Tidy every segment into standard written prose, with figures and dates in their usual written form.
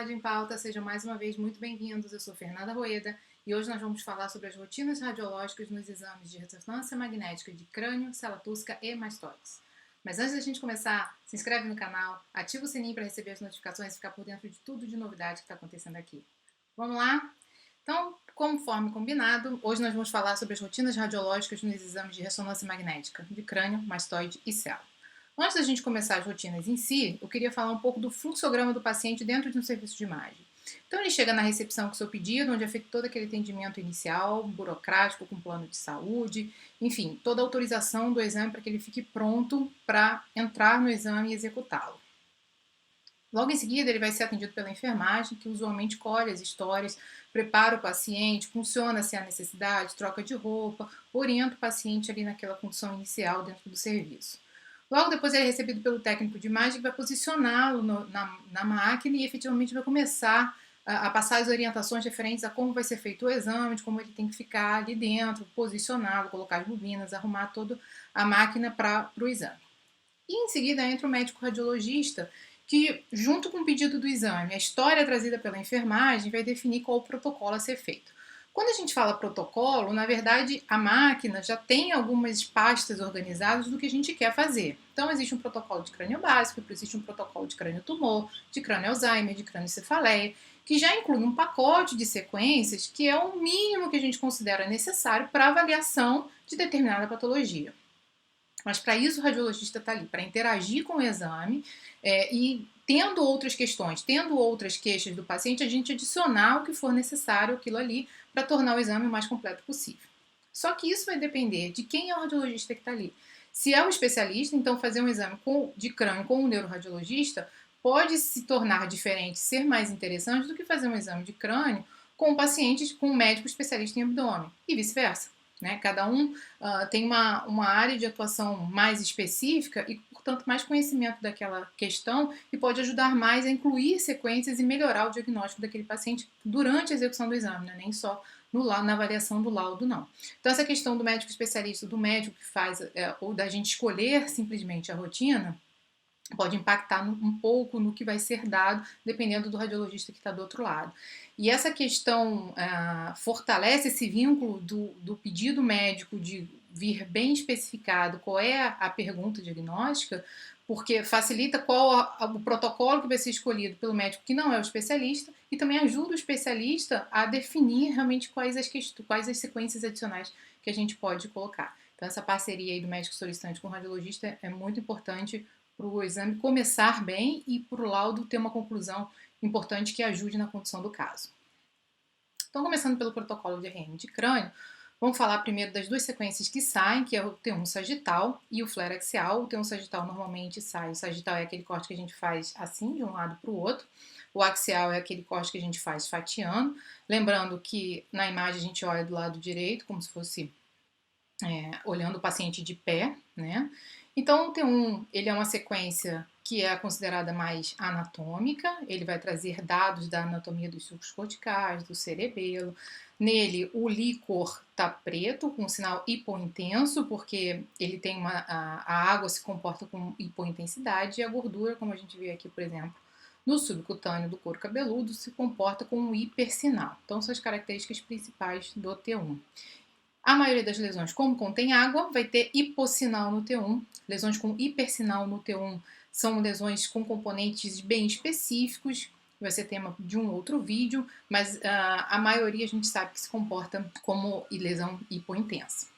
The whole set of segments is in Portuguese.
Rádio em Pauta, sejam mais uma vez muito bem-vindos. Eu sou Fernanda Rueda e hoje nós vamos falar sobre as rotinas radiológicas nos exames de ressonância magnética de crânio, célula túrcica e mastoides. Mas antes da gente começar, se inscreve no canal, ativa o sininho para receber as notificações e ficar por dentro de tudo de novidade que está acontecendo aqui. Vamos lá? Então, conforme combinado, hoje nós vamos falar sobre as rotinas radiológicas nos exames de ressonância magnética de crânio, mastoide e célula. Antes da gente começar as rotinas em si, eu queria falar um pouco do fluxograma do paciente dentro de um serviço de imagem. Então ele chega na recepção com o seu pedido, onde é feito todo aquele atendimento inicial, burocrático, com plano de saúde, enfim, toda a autorização do exame para que ele fique pronto para entrar no exame e executá-lo. Logo em seguida, ele vai ser atendido pela enfermagem, que usualmente colhe as histórias, prepara o paciente, funciona se há necessidade, troca de roupa, orienta o paciente ali naquela condição inicial dentro do serviço. Logo depois ele é recebido pelo técnico de imagem que vai posicioná-lo na máquina e efetivamente vai começar a passar as orientações referentes a como vai ser feito o exame, de como ele tem que ficar ali dentro, posicioná-lo, colocar as bobinas, arrumar toda a máquina para o exame. E em seguida entra o médico radiologista que, junto com o pedido do exame, a história trazida pela enfermagem, vai definir qual o protocolo a ser feito. Quando a gente fala protocolo, na verdade, a máquina já tem algumas pastas organizadas do que a gente quer fazer. Então, existe um protocolo de crânio básico, existe um protocolo de crânio tumor, de crânio Alzheimer, de crânio cefaleia, que já inclui um pacote de sequências que é o mínimo que a gente considera necessário para avaliação de determinada patologia. Mas para isso o radiologista está ali, para interagir com o exame e tendo outras questões, tendo outras queixas do paciente, a gente adicionar o que for necessário aquilo ali para tornar o exame o mais completo possível. Só que isso vai depender de quem é o radiologista que está ali. Se é um especialista, então fazer um exame de crânio com um neuroradiologista pode se tornar diferente, ser mais interessante do que fazer um exame de crânio com pacientes com um médico especialista em abdômen e vice-versa. Né? Cada um tem uma área de atuação mais específica e, portanto, mais conhecimento daquela questão e pode ajudar mais a incluir sequências e melhorar o diagnóstico daquele paciente durante a execução do exame, né? Nem só na avaliação do laudo, não. Então, essa questão do médico especialista, do médico que faz, ou da gente escolher simplesmente a rotina, pode impactar um pouco no que vai ser dado, dependendo do radiologista que está do outro lado. E essa questão fortalece esse vínculo do pedido médico de vir bem especificado qual é a pergunta diagnóstica, porque facilita qual o protocolo que vai ser escolhido pelo médico que não é o especialista e também ajuda o especialista a definir realmente quais as sequências adicionais que a gente pode colocar. Então, essa parceria aí do médico solicitante com o radiologista é muito importante para o exame começar bem e para o laudo ter uma conclusão importante que ajude na condução do caso. Então, começando pelo protocolo de RN de crânio, vamos falar primeiro das duas sequências que saem, que é o T1 sagital e o flare axial. O T1 sagital normalmente sai, o sagital é aquele corte que a gente faz assim, de um lado para o outro. O axial é aquele corte que a gente faz fatiando. Lembrando que na imagem a gente olha do lado direito, como se fosse olhando o paciente de pé, né? Então, o T1, ele é uma sequência que é considerada mais anatômica, ele vai trazer dados da anatomia dos sulcos corticais, do cerebelo. Nele, o líquor está preto, com um sinal hipointenso, porque ele tem a água se comporta com hipointensidade e a gordura, como a gente vê aqui, por exemplo, no subcutâneo do couro cabeludo, se comporta com um hipersinal. Então, são as características principais do T1. A maioria das lesões, como contém água, vai ter hipossinal no T1. Lesões com hipersinal no T1 são lesões com componentes bem específicos, vai ser tema de um outro vídeo, mas a maioria a gente sabe que se comporta como lesão hipointensa.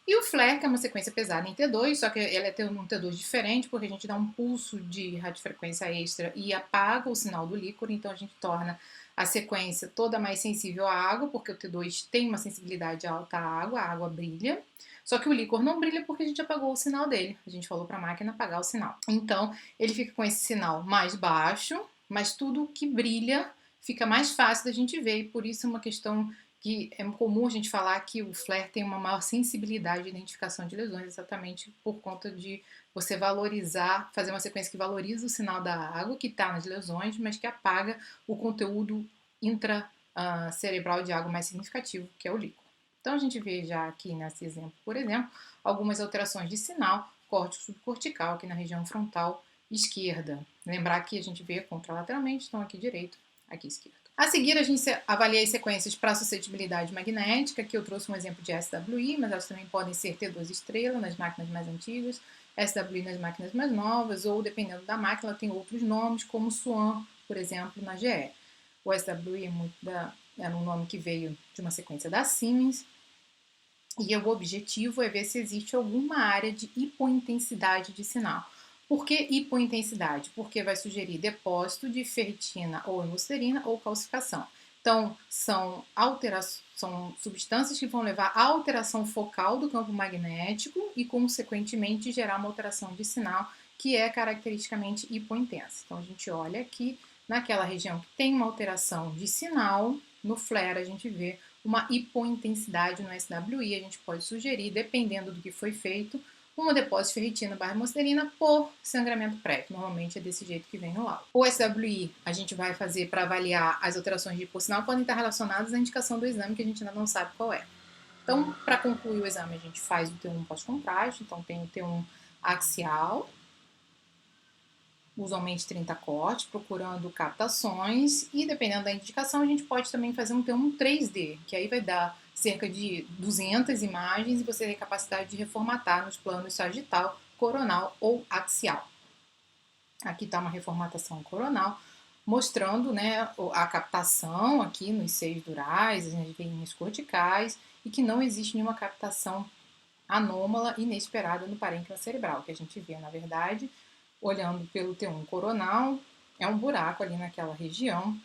E o flare, que é uma sequência pesada em T2, só que ela é um T2 diferente, porque a gente dá um pulso de radiofrequência extra e apaga o sinal do líquor, então a gente torna a sequência toda mais sensível à água, porque o T2 tem uma sensibilidade alta à água, a água brilha, só que o líquor não brilha porque a gente apagou o sinal dele, a gente falou para a máquina apagar o sinal. Então, ele fica com esse sinal mais baixo, mas tudo que brilha fica mais fácil da gente ver, e por isso é uma questão que é comum a gente falar que o flare tem uma maior sensibilidade de identificação de lesões, exatamente por conta de você valorizar, fazer uma sequência que valoriza o sinal da água que está nas lesões, mas que apaga o conteúdo intracerebral de água mais significativo, que é o líquor. Então a gente vê já aqui nesse exemplo, por exemplo, algumas alterações de sinal, corte subcortical aqui na região frontal esquerda. Lembrar que a gente vê contralateralmente, então aqui direito, aqui esquerdo. A seguir, a gente avalia as sequências para suscetibilidade magnética, que eu trouxe um exemplo de SWI, mas elas também podem ser T2 estrela nas máquinas mais antigas, SWI nas máquinas mais novas, ou dependendo da máquina, ela tem outros nomes, como SWAN, por exemplo, na GE. O SWI era um nome que veio de uma sequência da Siemens, e o objetivo é ver se existe alguma área de hipointensidade de sinal. Por que hipointensidade? Porque vai sugerir depósito de ferritina ou hemosterina ou calcificação. Então, são substâncias que vão levar à alteração focal do campo magnético e, consequentemente, gerar uma alteração de sinal que é caracteristicamente hipointensa. Então, a gente olha aqui naquela região que tem uma alteração de sinal, no flare a gente vê uma hipointensidade no SWI. A gente pode sugerir, dependendo do que foi feito, uma depósito de ferritina barra hemosterina por sangramento prévio. Normalmente é desse jeito que vem no laudo. O SWI a gente vai fazer para avaliar as alterações de hipossinal, podem estar relacionadas à indicação do exame, que a gente ainda não sabe qual é. Então, para concluir o exame, a gente faz o T1 pós-contraste. Então, tem o T1 axial, usualmente 30 cortes, procurando captações, e dependendo da indicação, a gente pode também fazer um T1 3D, que aí vai dar cerca de 200 imagens e você tem capacidade de reformatar nos planos sagital, coronal ou axial. Aqui está uma reformatação coronal, mostrando, né, a captação aqui nos seios durais, nas veias corticais, e que não existe nenhuma captação anômala inesperada no parênquima cerebral. O que a gente vê, na verdade, olhando pelo T1 coronal, é um buraco ali naquela região,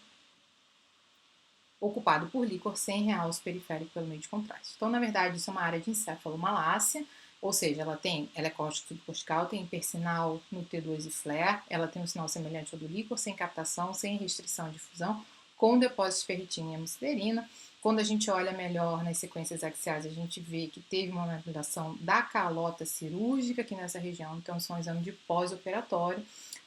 ocupado por líquor sem realce periférico pelo meio de contraste. Então, na verdade, isso é uma área de encefalomalácia, ou seja, ela é córtico subcortical, tem hipersinal no T2 e flare, ela tem um sinal semelhante ao do líquor, sem captação, sem restrição de fusão, com depósito de ferritina e hemosterina. Quando a gente olha melhor nas sequências axiais, a gente vê que teve uma manipulação da calota cirúrgica aqui nessa região, então isso é um exame de pós-operatório,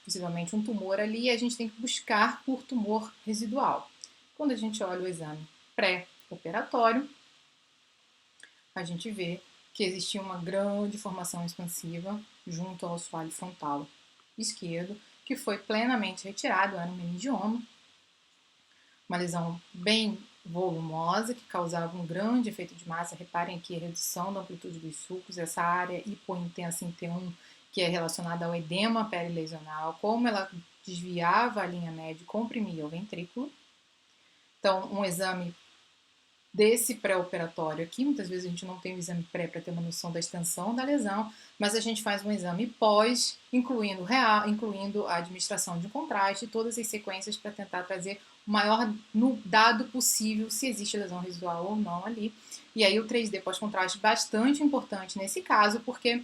possivelmente um tumor ali, e a gente tem que buscar por tumor residual. Quando a gente olha o exame pré-operatório, a gente vê que existia uma grande formação expansiva junto ao assoalho frontal esquerdo, que foi plenamente retirado, era um meningioma, uma lesão bem volumosa, que causava um grande efeito de massa. Reparem aqui a redução da amplitude dos sulcos, essa área hipointensa em T1, que é relacionada ao edema perilesional, como ela desviava a linha média e comprimia o ventrículo. Então, um exame desse pré-operatório aqui, muitas vezes a gente não tem o exame pré para ter uma noção da extensão da lesão, mas a gente faz um exame pós, incluindo a administração de contraste, todas as sequências para tentar trazer o maior dado possível se existe lesão residual ou não ali. E aí o 3D pós-contraste bastante importante nesse caso, porque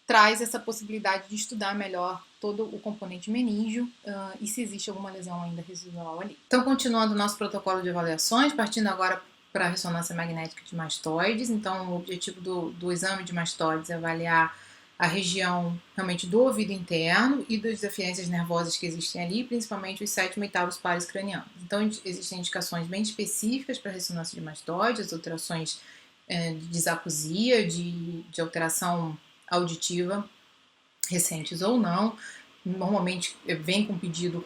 traz essa possibilidade de estudar melhor todo o componente meníngeo e se existe alguma lesão ainda residual ali. Então, continuando o nosso protocolo de avaliações, partindo agora para a ressonância magnética de mastoides. Então, o objetivo do exame de mastoides é avaliar a região realmente do ouvido interno e das deficiências nervosas que existem ali, principalmente os 7º e 8º pares cranianos. Então, existem indicações bem específicas para a ressonância de mastoides, alterações de disacusia, de alteração auditiva, recentes ou não. Normalmente vem com pedido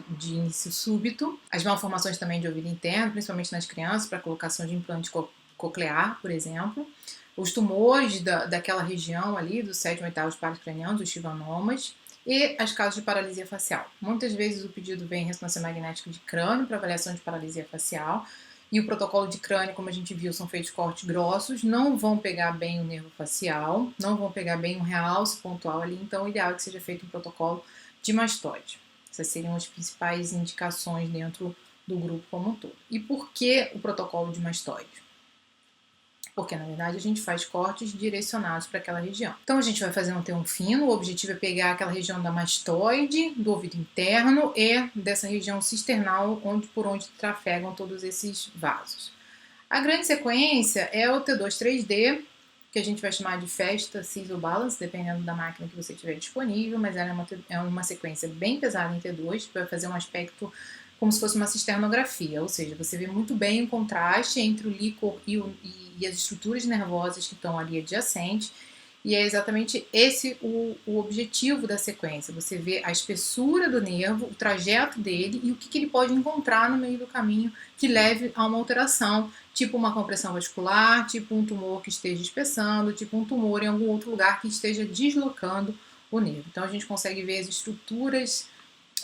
de início súbito. As malformações também de ouvido interno, principalmente nas crianças, para colocação de implante coclear, por exemplo. Os tumores daquela região ali, dos 7º e 8º pares cranianos, os schwannomas, e as causas de paralisia facial. Muitas vezes o pedido vem em ressonância magnética de crânio para avaliação de paralisia facial. E o protocolo de crânio, como a gente viu, são feitos cortes grossos, não vão pegar bem o nervo facial, não vão pegar bem um realce pontual ali, então o ideal é que seja feito um protocolo de mastoide. Essas seriam as principais indicações dentro do grupo como um todo. E por que o protocolo de mastoide? Porque, na verdade, a gente faz cortes direcionados para aquela região. Então, a gente vai fazer um T1 fino, o objetivo é pegar aquela região da mastoide, do ouvido interno e dessa região cisternal, por onde trafegam todos esses vasos. A grande sequência é o T2 3D, que a gente vai chamar de festa, sizzle balance, dependendo da máquina que você tiver disponível, mas ela é uma sequência bem pesada em T2, vai fazer um aspecto como se fosse uma cisternografia, ou seja, você vê muito bem o contraste entre o líquor e as estruturas nervosas que estão ali adjacentes, E é exatamente esse o objetivo da sequência. Você vê a espessura do nervo, o trajeto dele e o que ele pode encontrar no meio do caminho que leve a uma alteração, tipo uma compressão vascular, tipo um tumor que esteja espessando, tipo um tumor em algum outro lugar que esteja deslocando o nervo. Então a gente consegue ver as estruturas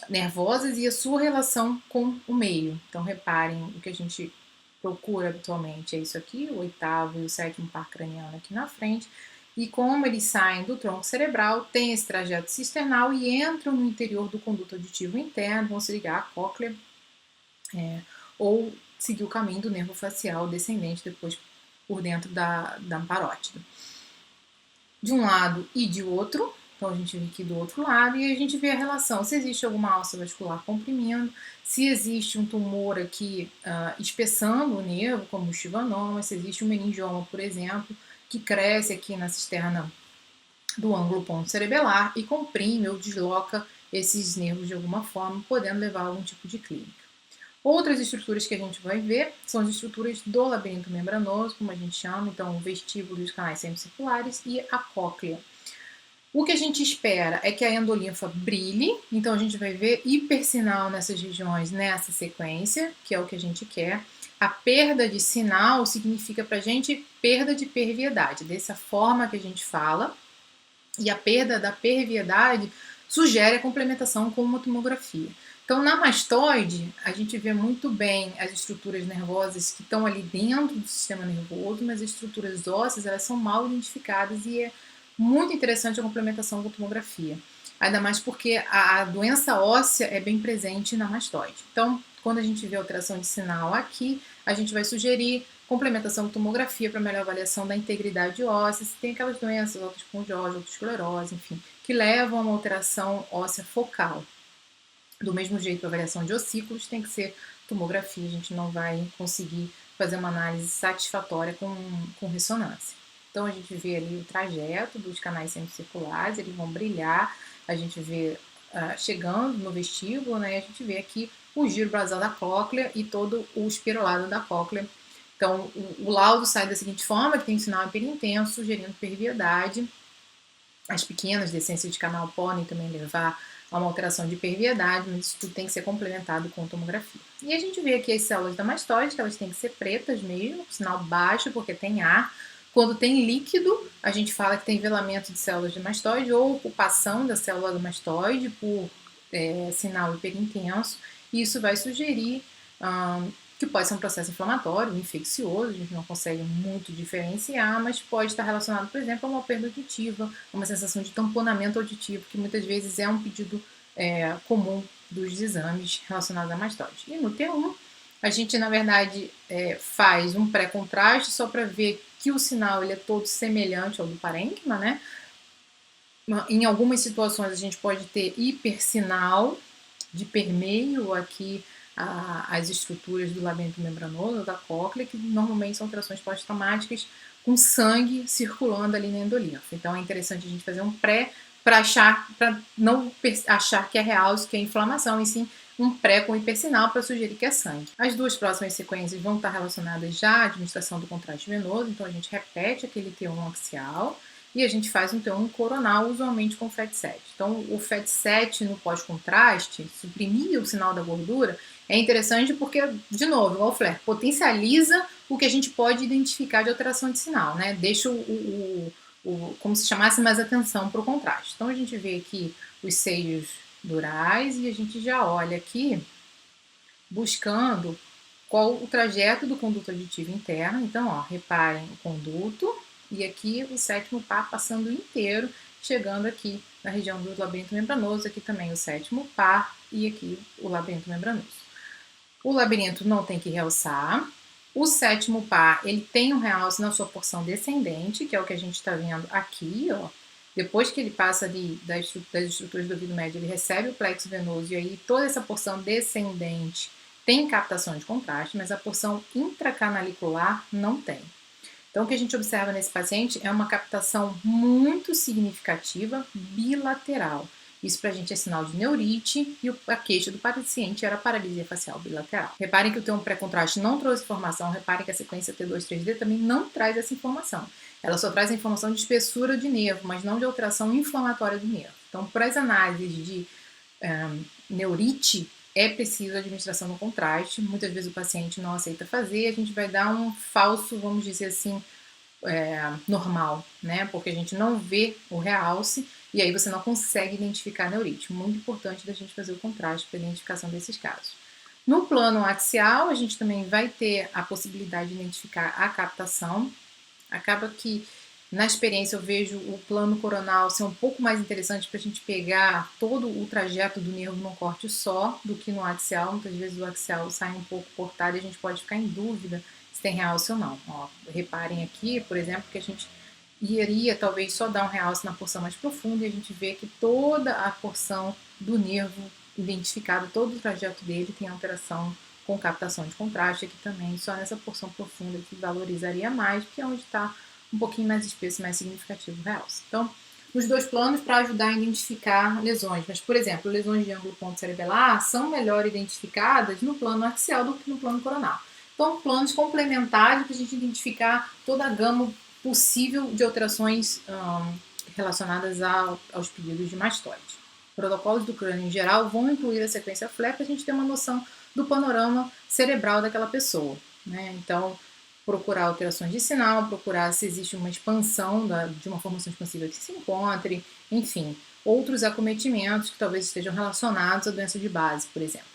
nervosas e a sua relação com o meio. Então reparem, o que a gente procura habitualmente é isso aqui, o oitavo e o sétimo par craniano aqui na frente, e como eles saem do tronco cerebral, tem esse trajeto cisternal e entram no interior do conduto auditivo interno, vão se ligar à cóclea, ou seguir o caminho do nervo facial descendente depois por dentro da parótida. De um lado e de outro, então a gente vê aqui do outro lado e a gente vê a relação, se existe alguma alça vascular comprimindo, se existe um tumor aqui espessando o nervo, como o chivanoma, se existe um meningioma, por exemplo, que cresce aqui na cisterna do ângulo ponto cerebelar e comprime ou desloca esses nervos de alguma forma, podendo levar a algum tipo de clínica. Outras estruturas que a gente vai ver são as estruturas do labirinto membranoso, como a gente chama, então o vestíbulo e os canais semicirculares e a cóclea. O que a gente espera é que a endolinfa brilhe, então a gente vai ver hipersinal nessas regiões, nessa sequência, que é o que a gente quer. A perda de sinal significa pra gente perda de perviedade, dessa forma que a gente fala, e a perda da perviedade sugere a complementação com uma tomografia. Então, na mastoide, a gente vê muito bem as estruturas nervosas que estão ali dentro do sistema nervoso, mas as estruturas ósseas elas são mal identificadas e é muito interessante a complementação com tomografia. Ainda mais porque a doença óssea é bem presente na mastoide. Então, quando a gente vê alteração de sinal aqui, a gente vai sugerir complementação com tomografia para melhor avaliação da integridade óssea, se tem aquelas doenças, autoespondiose, autoesclerose, enfim, que levam a uma alteração óssea focal. Do mesmo jeito, a avaliação de ossículos tem que ser tomografia, a gente não vai conseguir fazer uma análise satisfatória com ressonância. Então a gente vê ali o trajeto dos canais semicirculares, eles vão brilhar, a gente vê chegando no vestíbulo, né, a gente vê aqui o giro basal da cóclea e todo o espirolado da cóclea. Então o laudo sai da seguinte forma, que tem um sinal hiperintenso, sugerindo perviedade. As pequenas descências de canal podem também levar a uma alteração de perviedade, mas isso tudo tem que ser complementado com tomografia. E a gente vê aqui as células da mastoide, que elas têm que ser pretas mesmo, sinal baixo porque tem ar. Quando tem líquido, a gente fala que tem velamento de células de mastoide ou ocupação da célula do mastoide por sinal hiperintenso. E isso vai sugerir que pode ser um processo inflamatório, infeccioso, a gente não consegue muito diferenciar, mas pode estar relacionado, por exemplo, a uma perda auditiva, a uma sensação de tamponamento auditivo, que muitas vezes é um pedido comum dos exames relacionados à mastoide. E no T1, a gente, na verdade, faz um pré-contraste só para ver que o sinal ele é todo semelhante ao do parênquima, né? Em algumas situações, a gente pode ter hipersinal de permeio aqui as estruturas do labirinto membranoso, da cóclea, que normalmente são alterações pós-traumáticas com sangue circulando ali na endolinfa. Então é interessante a gente fazer um pré para não achar que é real isso que é inflamação, e sim um pré com hipersinal para sugerir que é sangue. As duas próximas sequências vão estar relacionadas já à administração do contraste venoso, então a gente repete aquele T1 axial e a gente faz um T1 coronal, usualmente com FET7. Então, o FET7 no pós-contraste, suprimir o sinal da gordura, é interessante porque, de novo, igual o flare, potencializa o que a gente pode identificar de alteração de sinal, né? Deixa como se chamasse mais atenção para o contraste. Então, a gente vê aqui os seios durais e a gente já olha aqui buscando qual o trajeto do conduto auditivo interno. Então, ó, reparem o conduto e aqui o sétimo par passando inteiro, chegando aqui na região do labirinto membranoso, aqui também o sétimo par e aqui o labirinto membranoso. O labirinto não tem que realçar. O sétimo par, ele tem um realce na sua porção descendente, que é o que a gente está vendo aqui, ó. Depois que ele passa ali das estruturas do ouvido médio, ele recebe o plexo venoso e aí toda essa porção descendente tem captação de contraste, mas a porção intracanalicular não tem. Então, o que a gente observa nesse paciente é uma captação muito significativa bilateral. Isso para a gente é sinal de neurite e a queixa do paciente era paralisia facial bilateral. Reparem que o T1 pré-contraste não trouxe informação, reparem que a sequência T2-3D também não traz essa informação. ela só traz a informação de espessura de nervo, mas não de alteração inflamatória do nervo. Então, para as análises de neurite, é preciso a administração do contraste. Muitas vezes o paciente não aceita fazer, a gente vai dar um falso, vamos dizer assim, normal, né? Porque a gente não vê o realce e aí você não consegue identificar a neurite. Muito importante da gente fazer o contraste para a identificação desses casos. No plano axial, a gente também vai ter a possibilidade de identificar a captação. Acaba que, na experiência, eu vejo o plano coronal ser um pouco mais interessante para a gente pegar todo o trajeto do nervo num corte só do que no axial. Muitas vezes o axial sai um pouco cortado e a gente pode ficar em dúvida se tem realce ou não. Ó, reparem aqui, por exemplo, que a gente iria talvez só dar um realce na porção mais profunda e a gente vê que toda a porção do nervo identificado, todo o trajeto dele tem alteração com captação de contraste aqui também, só nessa porção profunda que valorizaria mais, que é onde está um pouquinho mais espesso, mais significativo o realce. Então, os dois planos para ajudar a identificar lesões, mas, por exemplo, lesões de ângulo ponto cerebelar são melhor identificadas no plano axial do que no plano coronal. Então, planos complementares para a gente identificar toda a gama possível de alterações relacionadas aos pedidos de mastoide. Protocolos do crânio em geral vão incluir a sequência FLE para a gente ter uma noção do panorama cerebral daquela pessoa, né? Então, procurar alterações de sinal, procurar se existe uma expansão de uma formação expansiva que se encontre, enfim, outros acometimentos que talvez estejam relacionados à doença de base, por exemplo.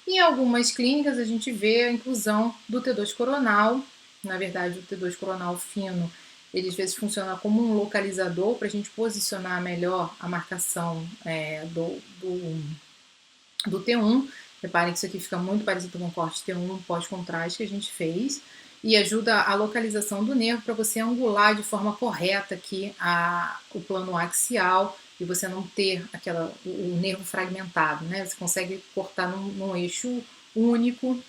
Em algumas clínicas a gente vê a inclusão do T2 coronal, na verdade o T2 coronal fino, ele às vezes funciona como um localizador para a gente posicionar melhor a marcação do T1. Reparem que isso aqui fica muito parecido com o corte T1 pós-contraste que a gente fez e ajuda a localização do nervo para você angular de forma correta aqui o plano axial e você não ter o nervo fragmentado, né? Você consegue cortar num eixo único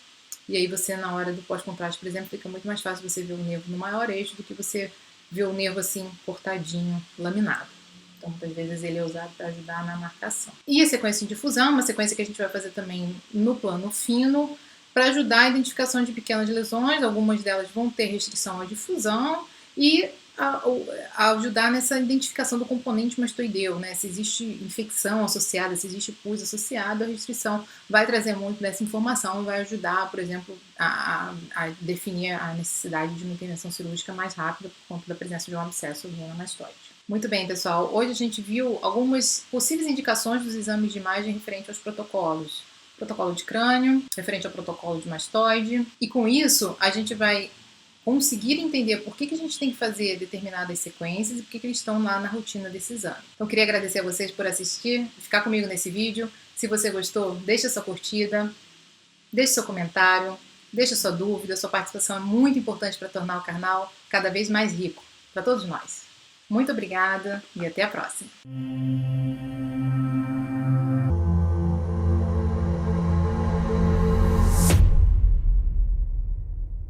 e aí você, na hora do pós-contraste, por exemplo, fica muito mais fácil você ver o nervo no maior eixo do que você ver o nervo assim cortadinho, laminado. Então, muitas vezes ele é usado para ajudar na marcação. E a sequência de difusão, uma sequência que a gente vai fazer também no plano fino, para ajudar a identificação de pequenas lesões. Algumas delas vão ter restrição à difusão e a ajudar nessa identificação do componente mastoideu, né? Se existe infecção associada, se existe pus associado, a restrição vai trazer muito dessa informação, vai ajudar, por exemplo, a definir a necessidade de uma intervenção cirúrgica mais rápida por conta da presença de um abscesso ou de mastoide. Muito bem, pessoal. Hoje a gente viu algumas possíveis indicações dos exames de imagem referente aos protocolos. Protocolo de crânio, referente ao protocolo de mastoide. E com isso, a gente vai conseguir entender por que a gente tem que fazer determinadas sequências e por que eles estão lá na rotina desse exame. Então, eu queria agradecer a vocês por assistir, ficar comigo nesse vídeo. Se você gostou, deixa sua curtida, deixa seu comentário, deixa sua dúvida. Sua participação é muito importante para tornar o canal cada vez mais rico para todos nós. Muito obrigada e até a próxima!